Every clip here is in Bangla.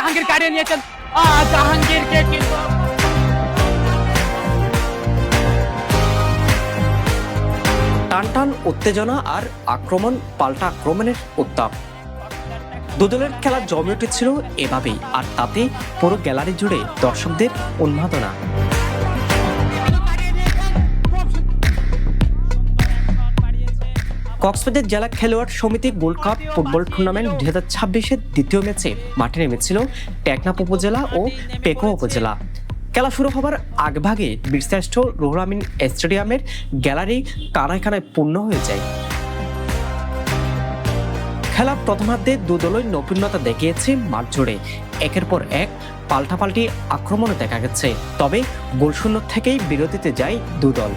জাহাঙ্গীর কাটিয়ে নিয়েছেন, জাহাঙ্গীরকে কিন্তু টানটান উত্তেজনা আর আক্রমণ পাল্টা আক্রমণের উত্তাপ। দুদলের খেলা জমে উঠেছিল এভাবেই, আর তাতে পুরো গ্যালারি জুড়ে দর্শকদের উন্মাদনা। কক্সবাজার জেলা খেলোয়াড় সমিতি গোল্ড কাপ ফুটবল টুর্নামেন্ট 2026-এর দ্বিতীয় ম্যাচে মাঠে নেমেছিল টেকনাফ উপজেলা ও পেকুয়া উপজেলা। খেলা শুরু হবার আগভাগে বীরশ্রেষ্ঠ রুহুল আমিন স্টেডিয়ামের গ্যালারি কানায় কানায় পূর্ণ হয়ে যায়। খেলা প্রথমার্ধে দুদলই নৈপুণ্যতা দেখিয়েছে মাঠ জুড়ে, একের পর এক পাল্টাপাল্টি আক্রমণও দেখা গেছে, তবে গোলশূন্য থেকেই বিরতিতে যায় দুদল।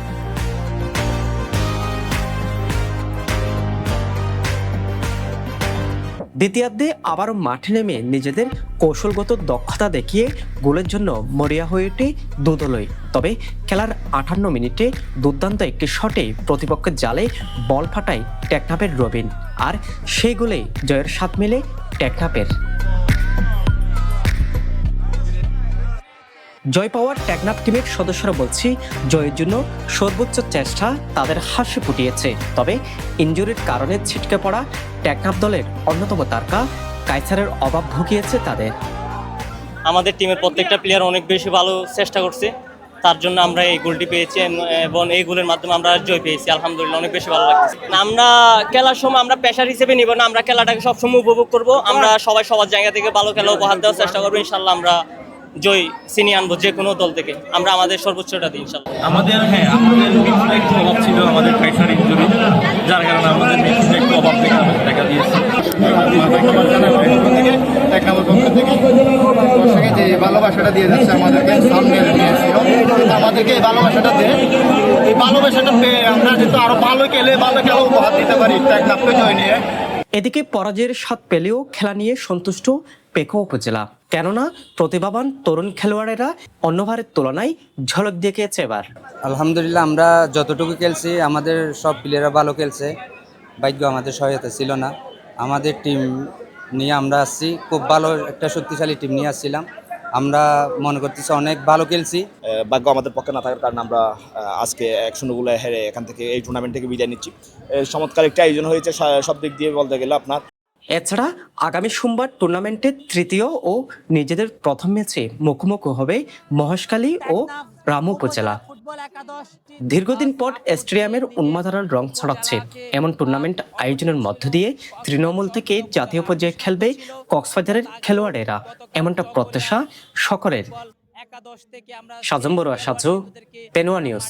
দ্বিতীয়ার্ধে আবারও মাঠে নেমে নিজেদের কৌশলগত দক্ষতা দেখিয়ে গোলের জন্য মরিয়া হয়ে ওঠে দুদলই। তবে খেলার 58 মিনিটে দুর্দান্ত একটি শটে প্রতিপক্ষের জালে বল ফাটায় টেকনাফের রবিন, আর সেই গোলে জয়ের স্বাদ মেলে টেকনাফের। জয় পাওয়ার টেকনাফ টিমের সদস্যরা বলছি, জয়ের জন্য সর্বোচ্চ চেষ্টা তাদের হাসি ফুটিয়েছে। তবে ইনজুরির কারণে ছিটকে পড়া টেকনাফ দলের অন্যতম তারকা কায়সারের অভাব ভুগিয়েছে তাদের। আমাদের টিমের প্রত্যেকটা প্লেয়ার অনেক বেশি ভালো চেষ্টা করছে, তার জন্য আমরা এই গোলটি পেয়েছি এবং এই গোলের মাধ্যমে আমরা জয় পেয়েছি। আলহামদুলিল্লাহ, অনেক বেশি ভালো লাগছে। আমরা খেলার সময় আমরা পেশার হিসেবে নিব না, আমরা খেলাটাকে সবসময় উপভোগ করব। আমরা সবাই সবার জায়গা থেকে ভালো খেলা উপহার দেওয়ার চেষ্টা করবো। ইনশাল্লাহ আমরা জয় ছিনিয়ে আনবো, যে কোনো দল থেকে আমরা আমাদের সর্বোচ্চটা দিই ইনশাল্লাহ। আমাদের মিডফিল্ডে একটু অভাব ছিল, আমাদের কাইসার ইনজুরি, যার কারণে আমাদের মিডফিল্ডে একটু অভাব দেখা দিয়েছে। দর্শকে যে ভালোবাসাটা দিয়ে যাচ্ছে আমাদেরকে, সামনে আমাদেরকে এই ভালোবাসাটা দিয়ে, এই ভালোবাসাটা পেয়ে আমরা যেহেতু আরো ভালো খেলা উপহার দিতে পারি টেকনাফকে জয় নিয়ে। এদিকে পরাজয়ের স্বাদ পেলেও খেলা নিয়ে সন্তুষ্ট পেকুয়া উপজেলা, কেননা প্রতিভাবান তরুণ খেলোয়াড়েরা অন্যবারের তুলনায় ঝলক দেখিয়েছে এবার। আলহামদুলিল্লাহ, আমরা যতটুকু খেলছি আমাদের সব প্লেয়াররা ভালো খেলছে। ভাগ্য আমাদের সহায়তা ছিল না। আমাদের টিম নিয়ে আমরা আসছি, খুব ভালো একটা শক্তিশালী টিম নিয়ে আসছিলাম। আমরা মনে করতেছি অনেক ভালো খেলছি। ভাগ্য আমাদের পক্ষে না থাকার কারণে আমরা আজকে 1-0 গোলে হেরে এখান থেকে এই টুর্নামেন্ট থেকে বিদায় নিচ্ছি। চমৎকার একটা আয়োজন হয়েছে সব দিক দিয়ে বলতে গেলে আপনার। এছাড়া আগামী সোমবার টুর্নামেন্টের তৃতীয় ও নিজেদের প্রথম ম্যাচে মুখোমুখি হবে মহেশখালী ও রামু উপজেলা। দীর্ঘদিন পর স্টেডিয়ামের উন্মাদনার রং ছড়াচ্ছে এমন টুর্নামেন্ট আয়োজনের মধ্য দিয়ে তৃণমূল থেকে জাতীয় পর্যায়ে খেলবে কক্সবাজারের খেলোয়াড়েরা, এমনটা প্রত্যাশা সকলের। সাজম বড়ুয়া, সাজু, পেনুয়া নিউজ।